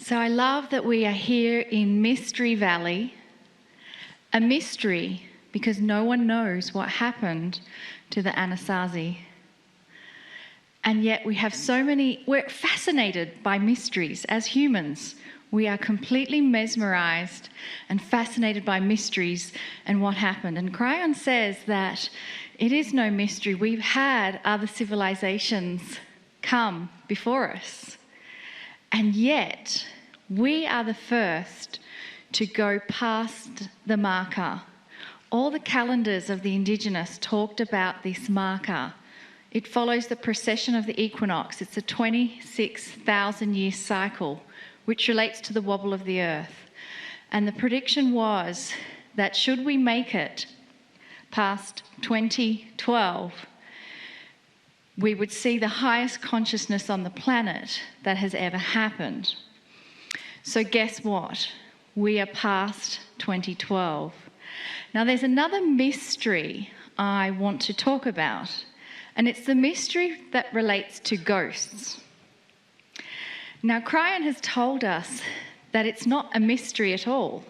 So I love that we are here in Mystery Valley, a mystery because no one knows what happened to the Anasazi. And yet we're fascinated by mysteries as humans. We are completely mesmerized and fascinated by mysteries and what happened. And Kryon says that it is no mystery. We've had other civilizations come before us. And yet, we are the first to go past the marker. All the calendars of the Indigenous talked about this marker. It follows the precession of the equinox. It's a 26,000-year cycle, which relates to the wobble of the earth. And the prediction was that should we make it past 2012, we would see the highest consciousness on the planet that has ever happened. So guess what? We are past 2012. Now there's another mystery I want to talk about, and it's the mystery that relates to ghosts. Now Kryon has told us that it's not a mystery at all.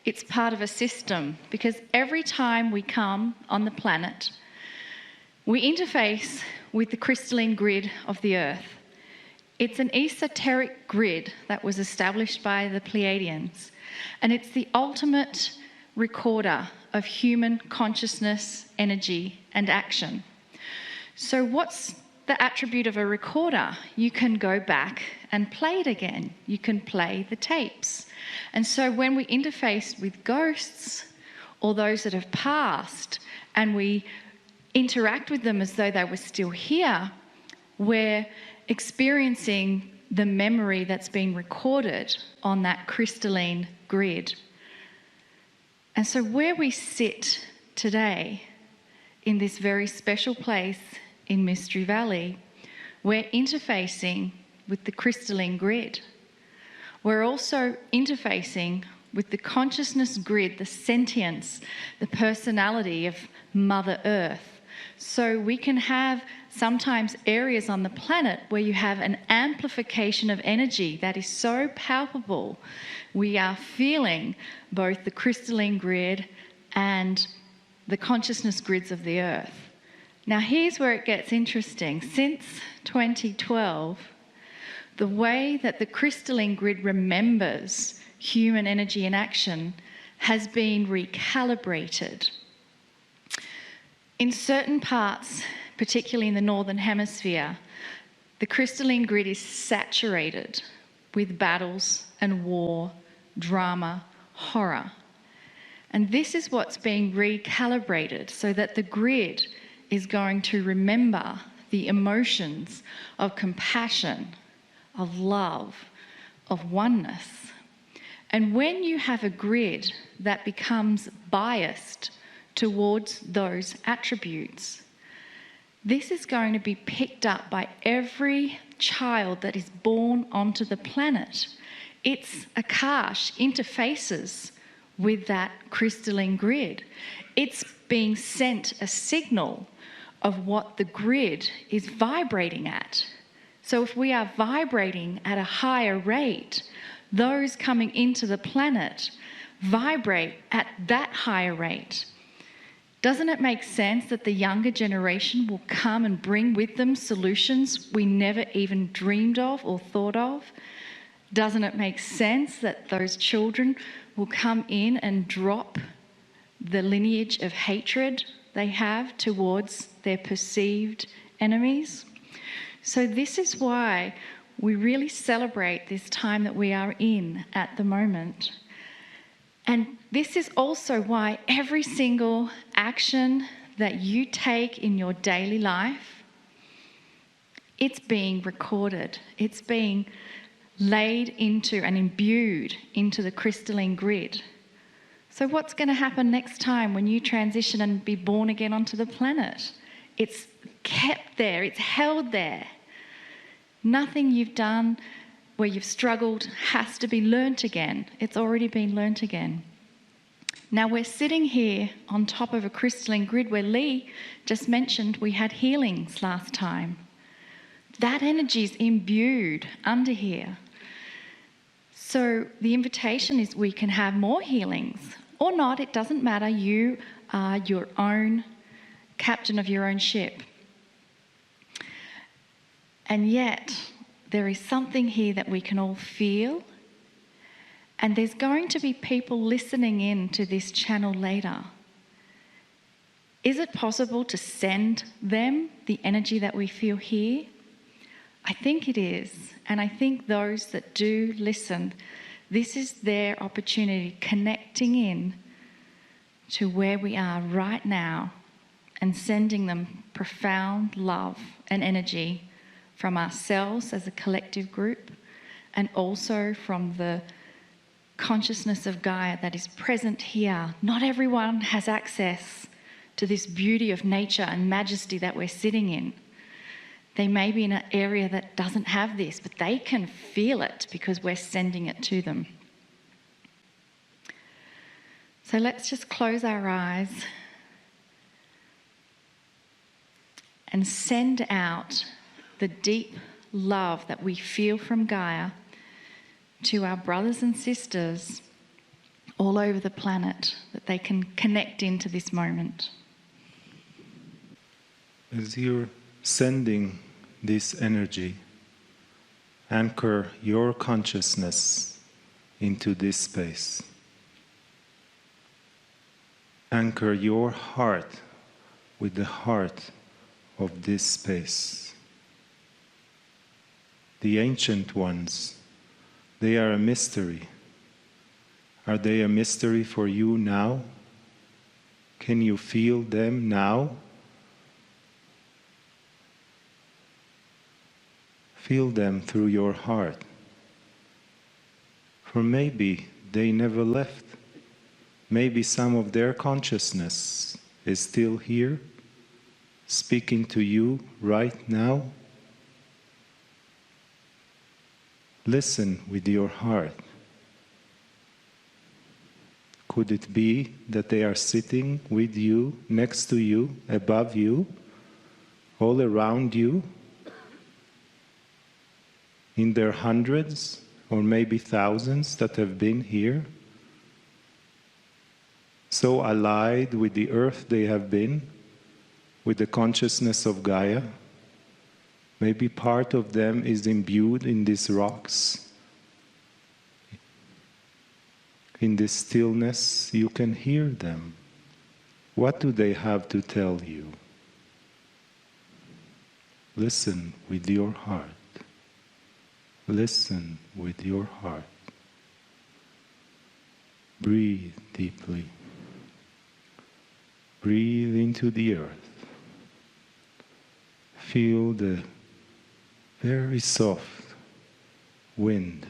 It's part of a system, because every time we come on the planet, we interface with the crystalline grid of the earth. It's an esoteric grid that was established by the Pleiadians, and it's the ultimate recorder of human consciousness, energy, and action. So what's the attribute of a recorder? You can go back and play it again. You can play the tapes. And so when we interface with ghosts or those that have passed, and we interact with them as though they were still here, we're experiencing the memory that's been recorded on that crystalline grid. And so where we sit today, in this very special place in Mystery Valley, we're interfacing with the crystalline grid. We're also interfacing with the consciousness grid, the sentience, the personality of Mother Earth. So we can have sometimes areas on the planet where you have an amplification of energy that is so palpable. We are feeling both the crystalline grid and the consciousness grids of the earth. Now here's where it gets interesting. Since 2012, the way that the crystalline grid remembers human energy and action has been recalibrated. In certain parts, particularly in the Northern Hemisphere, the crystalline grid is saturated with battles and war, drama, horror. And this is what's being recalibrated so that the grid is going to remember the emotions of compassion, of love, of oneness. And when you have a grid that becomes biased towards those attributes, this is going to be picked up by every child that is born onto the planet. Its Akash interfaces with that crystalline grid. It's being sent a signal of what the grid is vibrating at. So if we are vibrating at a higher rate, those coming into the planet vibrate at that higher rate. Doesn't it make sense that the younger generation will come and bring with them solutions we never even dreamed of or thought of? Doesn't it make sense that those children will come in and drop the lineage of hatred they have towards their perceived enemies? So this is why we really celebrate this time that we are in at the moment. And this is also why every single action that you take in your daily life, it's being recorded. It's being laid into and imbued into the crystalline grid. So what's going to happen next time when you transition and be born again onto the planet? It's kept there. It's held there. Nothing you've done where you've struggled has to be learnt again. It's already been learnt again. Now we're sitting here on top of a crystalline grid where Lee just mentioned we had healings last time. That energy is imbued under here. So the invitation is we can have more healings or not, it doesn't matter. You are your own captain of your own ship. And yet, there is something here that we can all feel, and there's going to be people listening in to this channel later. Is it possible to send them the energy that we feel here? I think it is, and I think those that do listen, this is their opportunity, connecting in to where we are right now and sending them profound love and energy from ourselves as a collective group, and also from the consciousness of Gaia that is present here. Not everyone has access to this beauty of nature and majesty that we're sitting in. They may be in an area that doesn't have this, but they can feel it because we're sending it to them. So let's just close our eyes and send out the deep love that we feel from Gaia to our brothers and sisters all over the planet, that they can connect into this moment. As you're sending this energy, anchor your consciousness into this space. Anchor your heart with the heart of this space. The ancient ones, they are a mystery. Are they a mystery for you now? Can you feel them now? Feel them through your heart. For maybe they never left. Maybe some of their consciousness is still here, speaking to you right now. Listen with your heart. Could it be that they are sitting with you, next to you, above you, all around you, in their hundreds or maybe thousands that have been here? So allied with the earth they have been, with the consciousness of Gaia. Maybe part of them is imbued in these rocks. In this stillness, you can hear them. What do they have to tell you? Listen with your heart. Listen with your heart. Breathe deeply. Breathe into the earth. Feel the very soft wind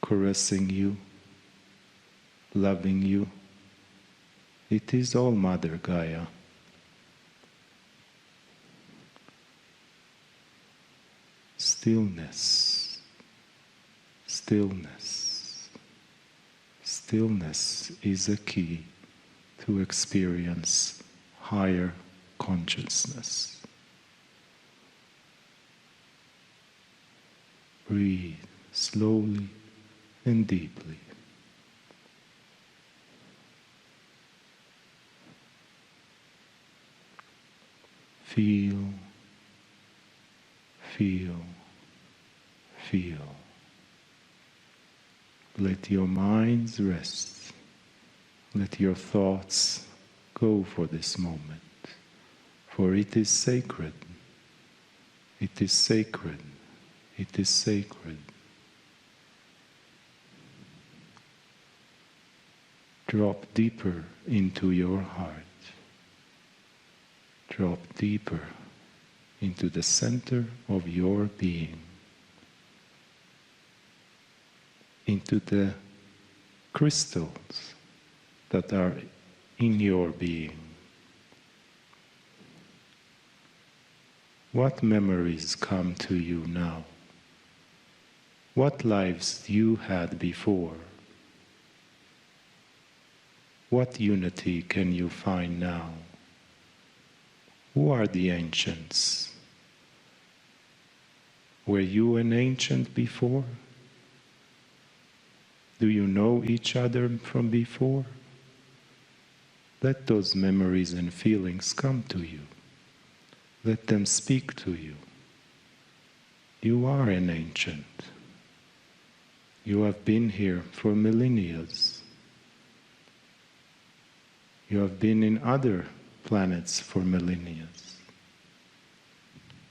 caressing you, loving you. It is all Mother Gaia. Stillness, stillness, stillness is a key to experience higher consciousness. Breathe slowly and deeply. Feel, feel, feel. Let your minds rest. Let your thoughts go for this moment, for it is sacred. It is sacred. It is sacred. Drop deeper into your heart. Drop deeper into the center of your being, into the crystals that are in your being. What memories come to you now? What lives you had before? What unity can you find now? Who are the ancients? Were you an ancient before? Do you know each other from before? Let those memories and feelings come to you. Let them speak to you. You are an ancient. You have been here for millennia. You have been in other planets for millennia.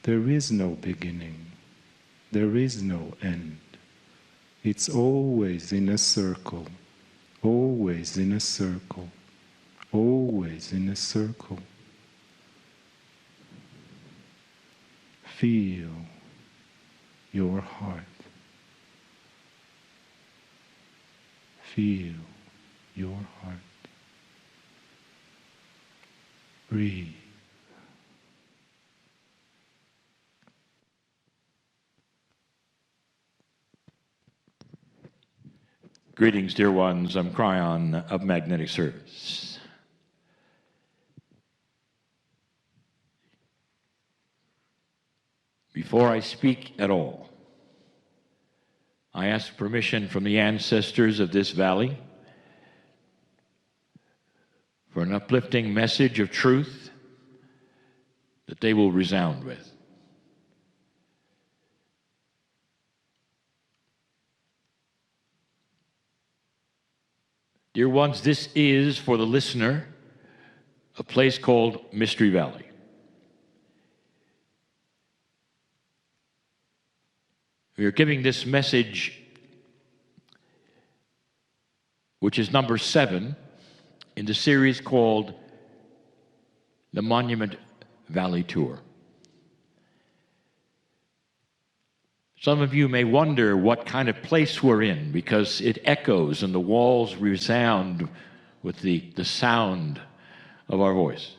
There is no beginning. There is no end. It's always in a circle, always in a circle, always in a circle. Feel your heart. Feel your heart. Breathe. Greetings, dear ones. I'm Cryon of Magnetic Service. Before I speak at all, I ask permission from the ancestors of this valley for an uplifting message of truth that they will resound with. Dear ones, this is, for the listener, a place called Mystery Valley. We are giving this message, which is number 7 in the series called the Monument Valley Tour. Some of you may wonder what kind of place we're in because it echoes and the walls resound with the sound of our voice.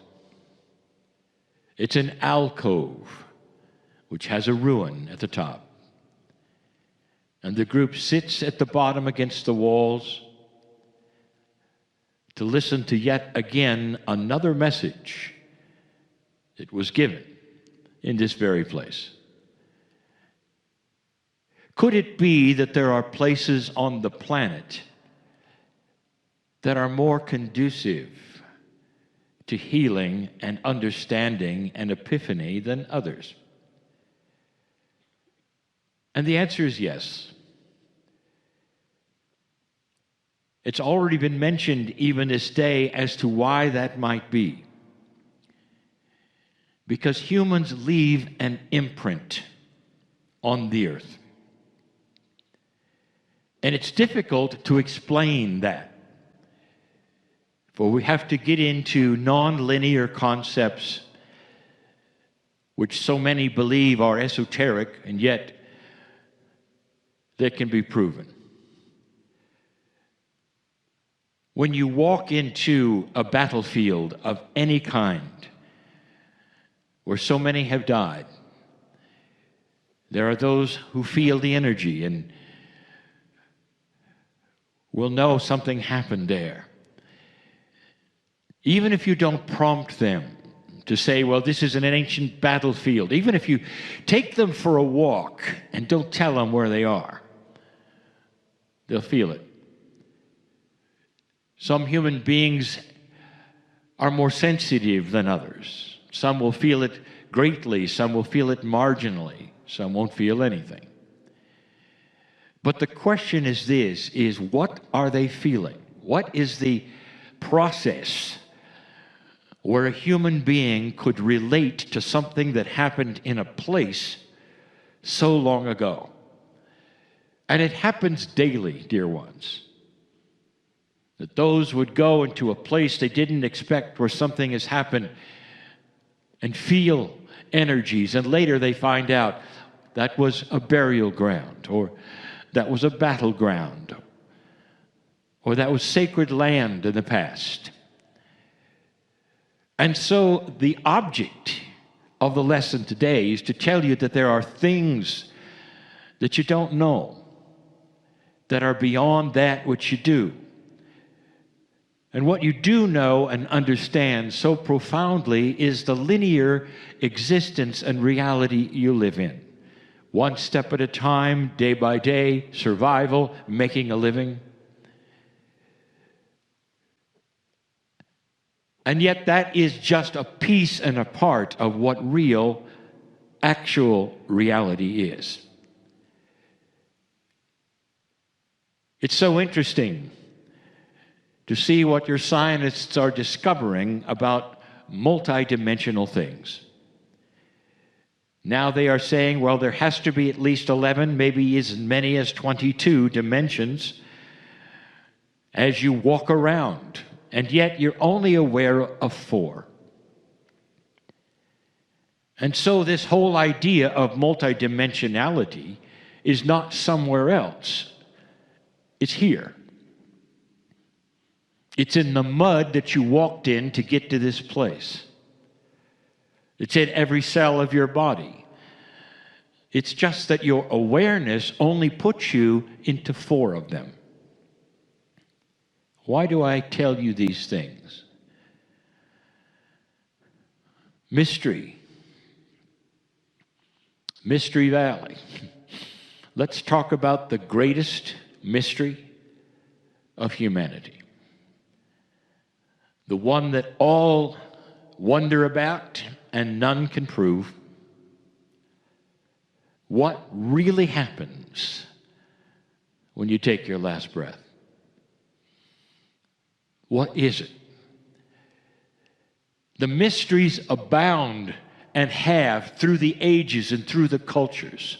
It's an alcove which has a ruin at the top. And the group sits at the bottom against the walls to listen to yet again another message that was given in this very place. Could it be that there are places on the planet that are more conducive to healing and understanding and epiphany than others? And the answer is yes. It's already been mentioned even this day as to why that might be. Because humans leave an imprint on the earth. And it's difficult to explain that. For we have to get into non-linear concepts which so many believe are esoteric, and yet they can be proven. When you walk into a battlefield of any kind, where so many have died, there are those who feel the energy and will know something happened there. Even if you don't prompt them to say, well, this is an ancient battlefield, even if you take them for a walk and don't tell them where they are, they'll feel it. Some human beings are more sensitive than others. Some will feel it greatly, some will feel it marginally, some won't feel anything. But the question is this, is what are they feeling? What is the process where a human being could relate to something that happened in a place so long ago? And it happens daily, dear ones, that those would go into a place they didn't expect where something has happened and feel energies, and later they find out that was a burial ground, or that was a battleground, or that was sacred land in the past. And so the object of the lesson today is to tell you that there are things that you don't know that are beyond that which you do. And what you do know and understand so profoundly is the linear existence and reality you live in. one step at a time, day by day, survival, making a living. And yet that is just a piece and a part of what real, actual reality is. It's so interesting to see what your scientists are discovering about multidimensional things. Now they are saying, well, there has to be at least 11, maybe as many as 22 dimensions as you walk around, and yet you're only aware of 4. And so this whole idea of multidimensionality is not somewhere else. It's here. It's in the mud that you walked in to get to this place. It's in every cell of your body. It's just that your awareness only puts you into 4 of them. Why do I tell you these things? Mystery. Mystery Valley. Let's talk about the greatest mystery of humanity. The one that all wonder about and none can prove. What really happens when you take your last breath? What is it? The mysteries abound and have through the ages and through the cultures.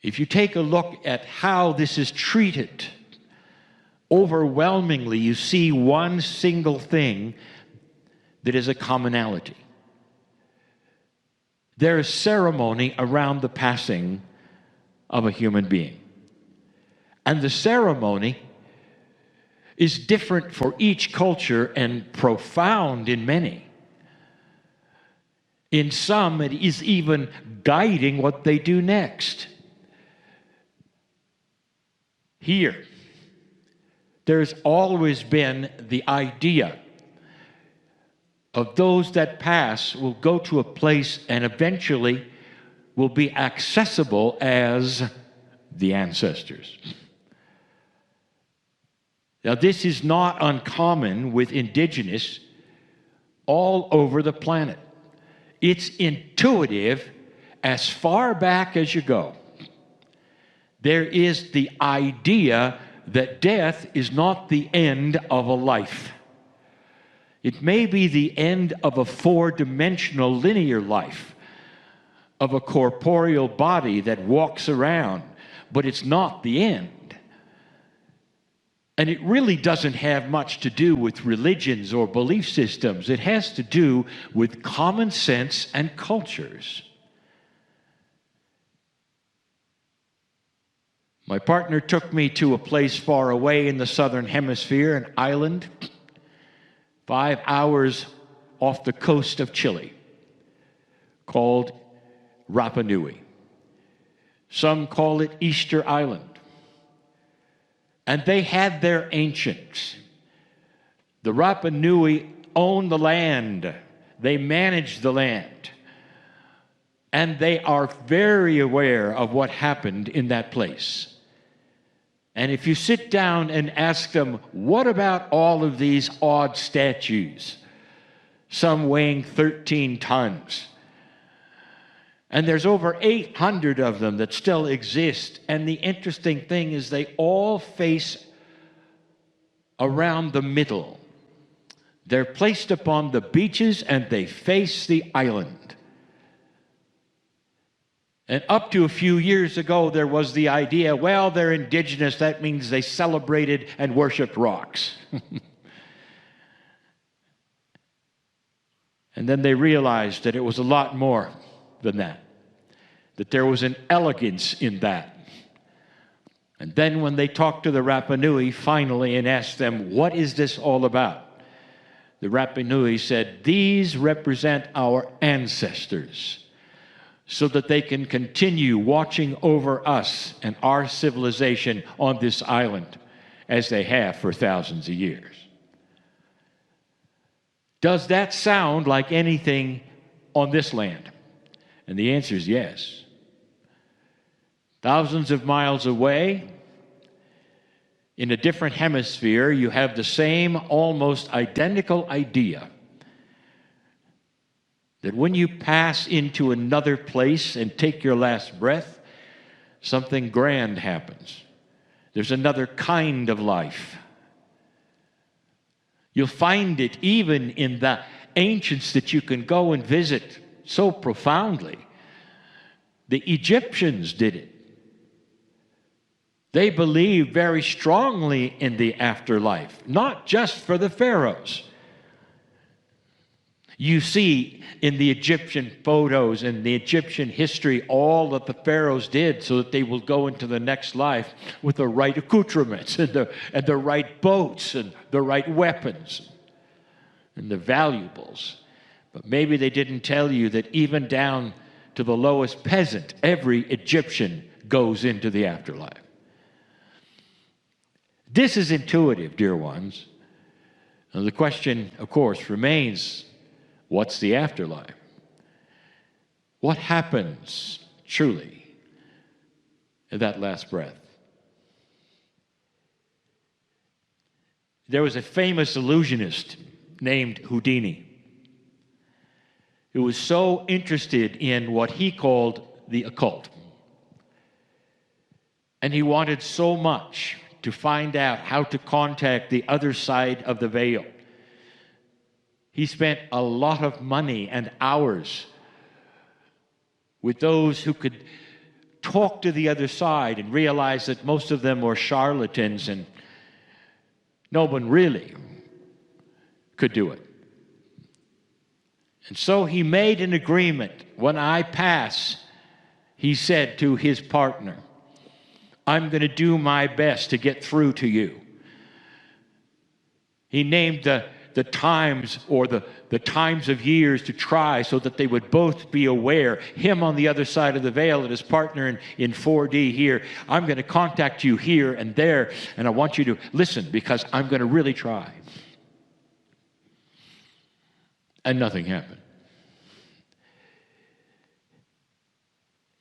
If you take a look at how this is treated, overwhelmingly you see one single thing that is a commonality. There is ceremony around the passing of a human being. And the ceremony is different for each culture and profound in many. In some, it is even guiding what they do next. Here, there's always been the idea of those that pass will go to a place and eventually will be accessible as the ancestors. Now, this is not uncommon with indigenous all over the planet. It's intuitive as far back as you go. There is the idea that death is not the end of a life. It may be the end of a 4-dimensional linear life, of a corporeal body that walks around, but it's not the end. And it really doesn't have much to do with religions or belief systems. It has to do with common sense and cultures. My partner took me to a place far away in the southern hemisphere, an island, 5 hours off the coast of Chile, called Rapa Nui. Some call it Easter Island. And they had their ancients. The Rapa Nui owned the land. They managed the land. And they are very aware of what happened in that place. And if you sit down and ask them, what about all of these odd statues, some weighing 13 tons? And there's over 800 of them that still exist. And the interesting thing is they all face around the middle. They're placed upon the beaches and they face the island. And up to a few years ago, there was the idea, well, they're indigenous. That means they celebrated and worshiped rocks. And then they realized that it was a lot more than that there was an elegance in that. And then when they talked to the Rapa Nui finally and asked them, what is this all about? The Rapa Nui said, these represent our ancestors so that they can continue watching over us and our civilization on this island as they have for thousands of years. Does that sound like anything on this land? And the answer is yes. Thousands of miles away, in a different hemisphere, you have the same almost identical idea that when you pass into another place and take your last breath, something grand happens. There's another kind of life. You'll find it even in the ancients that you can go and visit so profoundly. The Egyptians did it. They believed very strongly in the afterlife, not just for the pharaohs. You see in the Egyptian photos and the Egyptian history all that the pharaohs did so that they will go into the next life with the right accoutrements and the right boats and the right weapons and the valuables. But maybe they didn't tell you that even down to the lowest peasant, every Egyptian goes into the afterlife. This is intuitive, dear ones. And the question, of course, remains, what's the afterlife? What happens, truly, at that last breath? There was a famous illusionist named Houdini who was so interested in what he called the occult. And he wanted so much to find out how to contact the other side of the veil. He spent a lot of money and hours with those who could talk to the other side and realize that most of them were charlatans and no one really could do it. And so he made an agreement. When I pass, he said to his partner, I'm going to do my best to get through to you. He named the times or the times of years to try so that they would both be aware, him on the other side of the veil and his partner in 4D here. I'm going to contact you here and there, and I want you to listen because I'm going to really try. And nothing happened.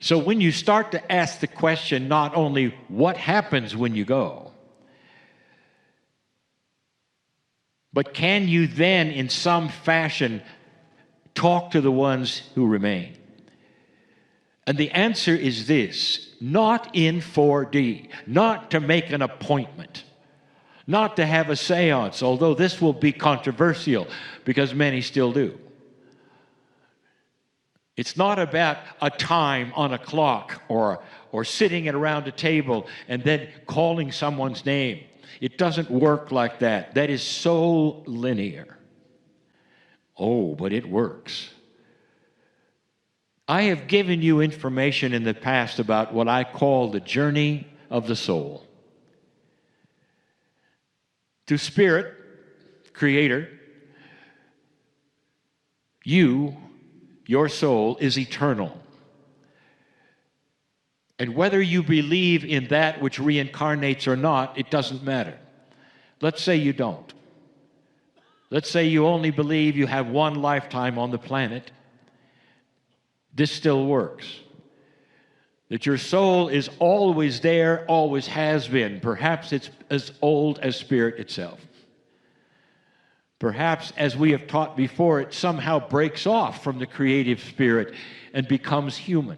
So when you start to ask the question, not only what happens when you go, but can you then, in some fashion, talk to the ones who remain? And the answer is this: not in 4D, not to make an appointment, not to have a seance, although this will be controversial because many still do. It's not about a time on a clock or sitting around a table and then calling someone's name. It doesn't work like that. That is so linear. Oh, but it works. I have given you information in the past about what I call the journey of the soul. To Spirit, Creator, your soul is eternal. And whether you believe in that which reincarnates or not, it doesn't matter. Let's say you don't. Let's say you only believe you have one lifetime on the planet. This still works. That your soul is always there, always has been. Perhaps it's as old as spirit itself. Perhaps, as we have taught before, it somehow breaks off from the creative spirit and becomes human.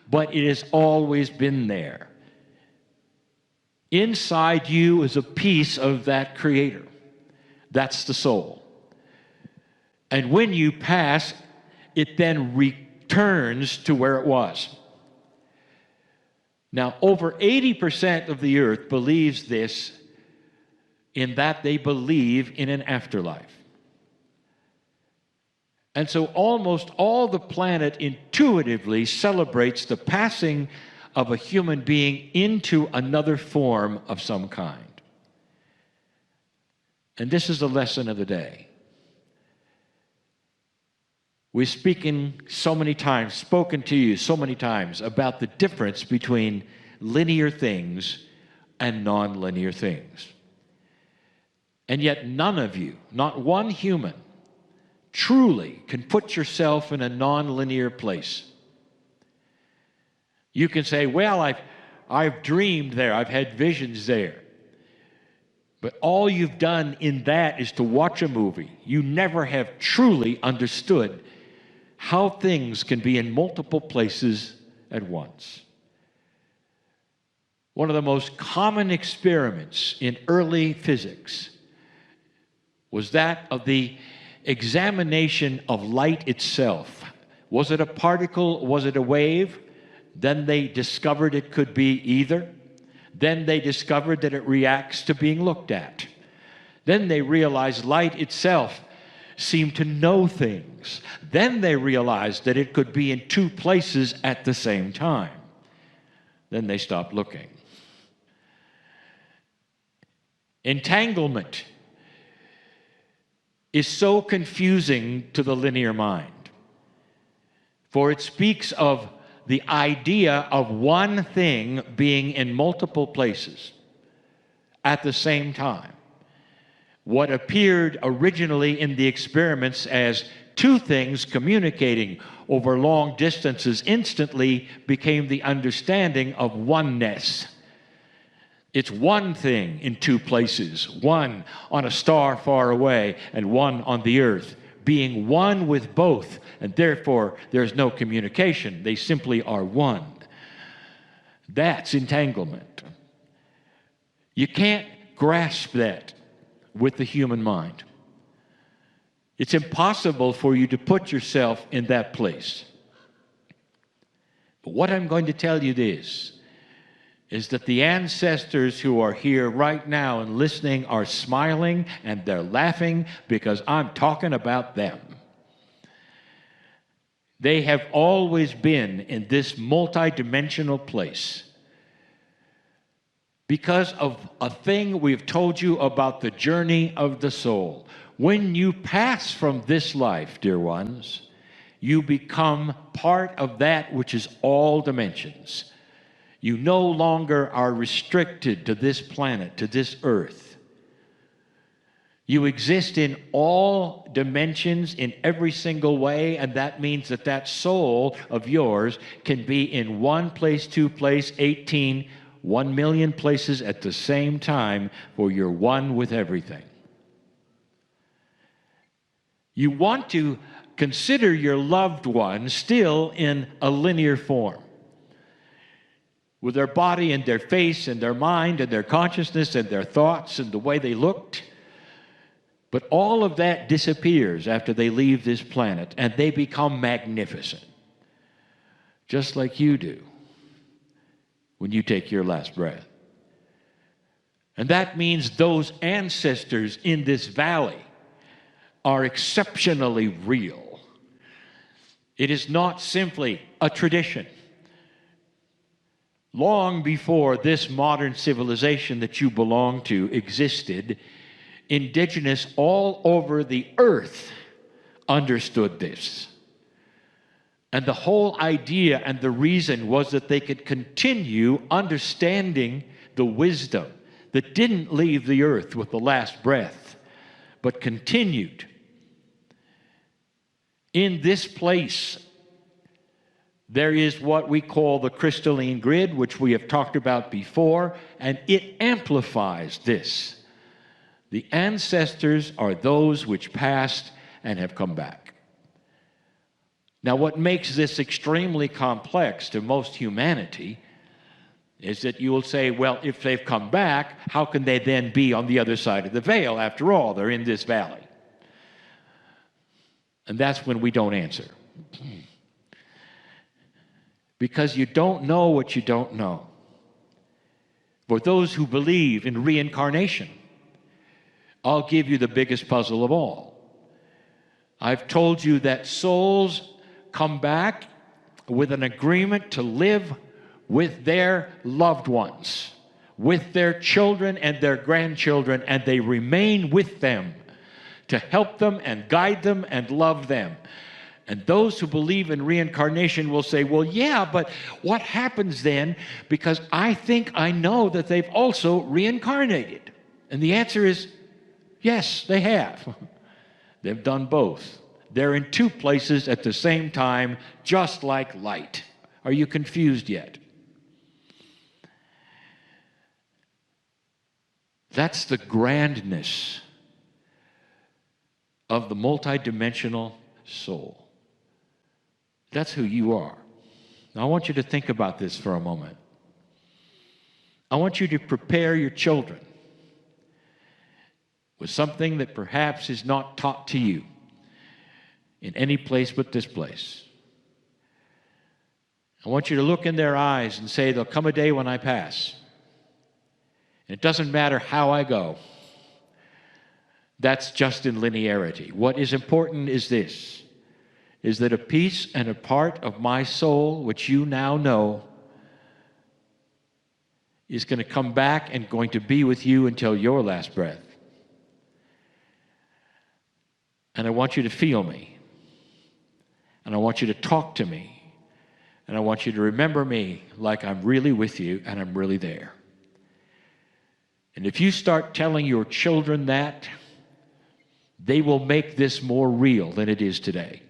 But it has always been there. Inside you is a piece of that creator. That's the soul. And when you pass, it then returns to where it was. Now, over 80% of the earth believes this, in that they believe in an afterlife. And so almost all the planet intuitively celebrates the passing of a human being into another form of some kind. And this is the lesson of the day. We've spoken to you so many times about the difference between linear things and non-linear things. And yet none of you, not one human, truly can put yourself in a non-linear place. You can say, well, I've dreamed there. I've had visions there. But all you've done in that is to watch a movie. You never have truly understood how things can be in multiple places at once. One of the most common experiments in early physics was that of the examination of light itself. Was it a particle? Was it a wave? Then they discovered it could be either. Then they discovered that it reacts to being looked at. Then they realized light itself seemed to know things. Then they realized that it could be in two places at the same time. Then they stopped looking. Entanglement is so confusing to the linear mind, for it speaks of the idea of one thing being in multiple places at the same time. What appeared originally in the experiments as two things communicating over long distances instantly became the understanding of oneness. It's one thing in two places, one on a star far away and one on the earth, being one with both, and therefore there's no communication. They simply are one. That's entanglement. You can't grasp that with the human mind. It's impossible for you to put yourself in that place. But what I'm going to tell you is that the ancestors who are here right now and listening are smiling and they're laughing because I'm talking about them. They have always been in this multidimensional place because of a thing we've told you about the journey of the soul. When you pass from this life, dear ones, you become part of that which is all dimensions. You no longer are restricted to this planet, to this earth. You exist in all dimensions in every single way, and that means that that soul of yours can be in one place, two place, 18, 1 million places at the same time, for you're one with everything. You want to consider your loved one still in a linear form, with their body and their face and their mind and their consciousness and their thoughts and the way they looked. But all of that disappears after they leave this planet, and they become magnificent, just like you do when you take your last breath. And that means those ancestors in this valley are exceptionally real. It is not simply a tradition. Long before this modern civilization that you belong to existed, indigenous all over the earth understood this. And the whole idea and the reason was that they could continue understanding the wisdom that didn't leave the earth with the last breath, but continued. In this place, there is what we call the crystalline grid, which we have talked about before, and it amplifies this. The ancestors are those which passed and have come back. Now, what makes this extremely complex to most humanity is that you will say, well, if they've come back, how can they then be on the other side of the veil? After all, they're in this valley. And that's when we don't answer. Because you don't know what you don't know. For those who believe in reincarnation, I'll give you the biggest puzzle of all. I've told you that souls come back with an agreement to live with their loved ones, with their children and their grandchildren, and they remain with them to help them and guide them and love them. And those who believe in reincarnation will say, well, yeah, but what happens then? Because I think I know that they've also reincarnated. And the answer is, yes, they have. They've done both. They're in two places at the same time, just like light. Are you confused yet? That's the grandness of the multidimensional soul. That's who you are. Now, I want you to think about this for a moment. I want you to prepare your children with something that perhaps is not taught to you in any place but this place. I want you to look in their eyes and say, there'll come a day when I pass. And it doesn't matter how I go. That's just in linearity. What is important is this, is that a piece and a part of my soul, which you now know, is going to come back and going to be with you until your last breath. And I want you to feel me. And I want you to talk to me. And I want you to remember me like I'm really with you and I'm really there. And if you start telling your children that, they will make this more real than it is today.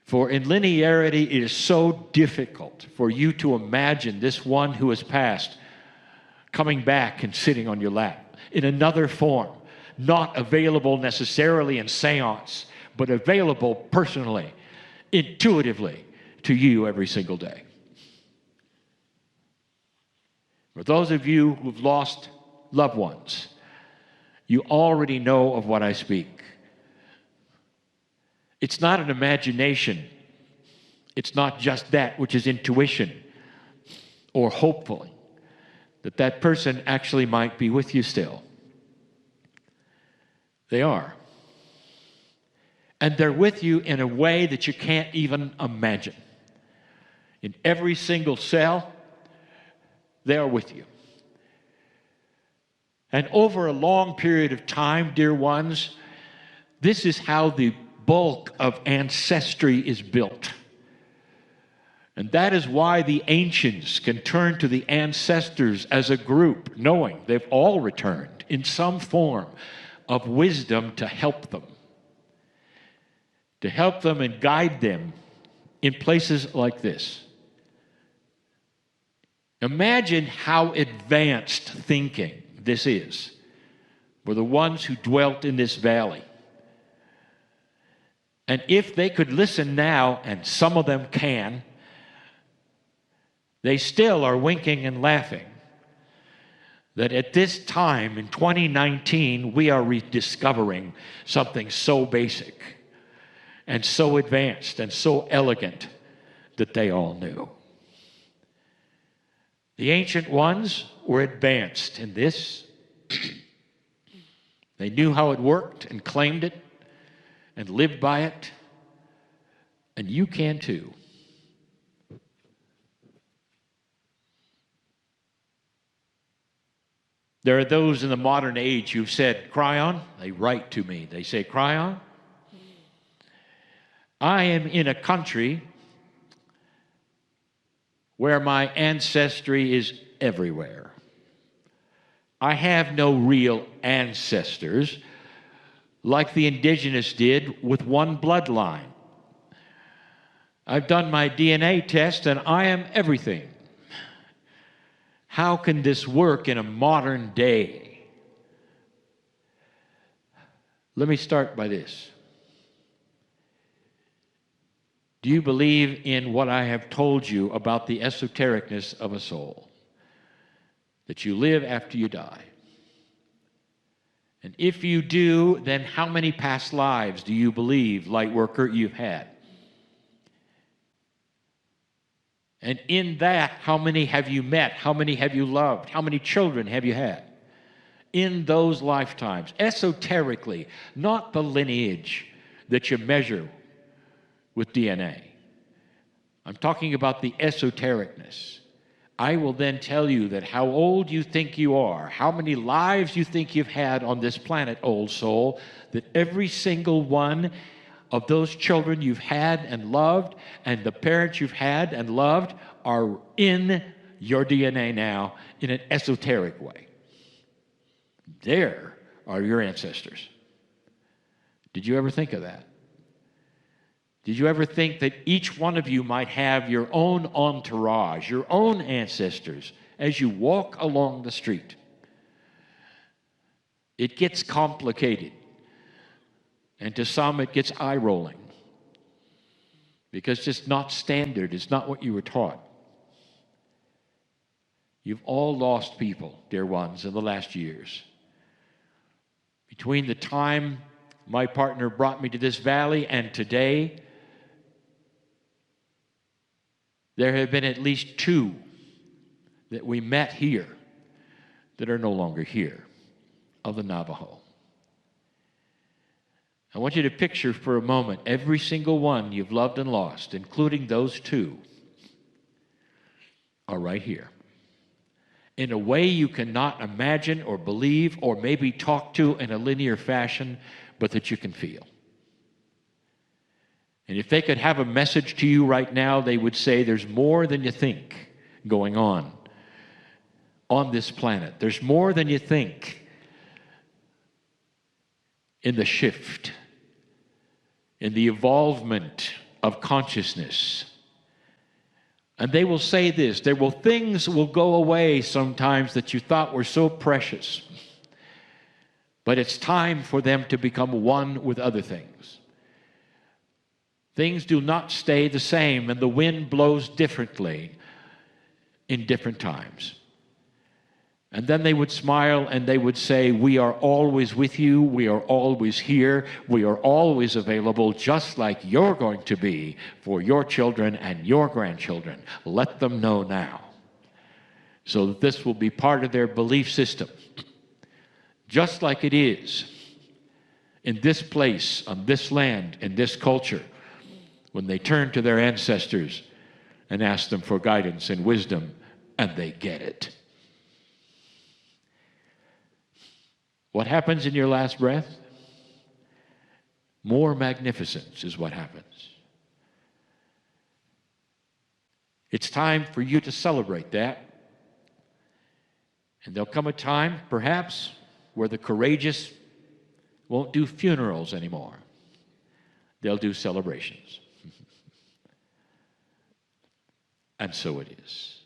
For in linearity, it is so difficult for you to imagine this one who has passed coming back and sitting on your lap in another form, not available necessarily in seance, but available personally, intuitively to you every single day. For those of you who've lost loved ones, you already know of what I speak. It's not an imagination. It's not just that which is intuition or hopeful that that person actually might be with you still. They are. And they're with you in a way that you can't even imagine. In every single cell, they are with you. And over a long period of time, dear ones, this is how the bulk of ancestry is built. And that is why the ancients can turn to the ancestors as a group, knowing they've all returned in some form of wisdom to help them and guide them in places like this. Imagine how advanced thinking this is for the ones who dwelt in this valley. And if they could listen now, and some of them can, they still are winking and laughing that at this time in 2019, we are rediscovering something so basic and so advanced and so elegant that they all knew. The ancient ones were advanced in this. They knew how it worked and claimed it and lived by it, and you can too. There are those in the modern age who've said, Cryon, they write to me. They say, Cryon, I am in a country where my ancestry is everywhere. I have no real ancestors like the indigenous did with one bloodline. I've done my DNA test and I am everything. How can this work in a modern day? Let me start by this. Do you believe in what I have told you about the esotericness of a soul? That you live after you die? And if you do, then how many past lives do you believe, light worker, you've had? And in that, how many have you met? How many have you loved? How many children have you had? In those lifetimes, esoterically, not the lineage that you measure with DNA. I'm talking about the esotericness. I will then tell you that how old you think you are, how many lives you think you've had on this planet, old soul, that every single one of those children you've had and loved and the parents you've had and loved are in your DNA now in an esoteric way. There are your ancestors. Did you ever think of that? Did you ever think that each one of you might have your own entourage, your own ancestors, as you walk along the street? It gets complicated. And to some, it gets eye-rolling. Because it's just not standard. It's not what you were taught. You've all lost people, dear ones, in the last years. Between the time my partner brought me to this valley and today, there have been at least 2 that we met here that are no longer here, of the Navajo. I want you to picture for a moment every single one you've loved and lost, including those 2, are right here. In a way you cannot imagine or believe or maybe talk to in a linear fashion, but that you can feel. And if they could have a message to you right now, they would say there's more than you think going on this planet. There's more than you think in the shift, in the evolvement of consciousness. And they will say this, things will go away sometimes that you thought were so precious. But it's time for them to become one with other things. Things do not stay the same, and the wind blows differently in different times. And then they would smile and they would say, we are always with you, we are always here, we are always available, just like you're going to be for your children and your grandchildren. Let them know now, so that this will be part of their belief system. Just like it is in this place, on this land, in this culture, when they turn to their ancestors and ask them for guidance and wisdom, and they get it. What happens in your last breath? More magnificence is what happens. It's time for you to celebrate that. And there'll come a time, perhaps, where the courageous won't do funerals anymore. They'll do celebrations. And so it is.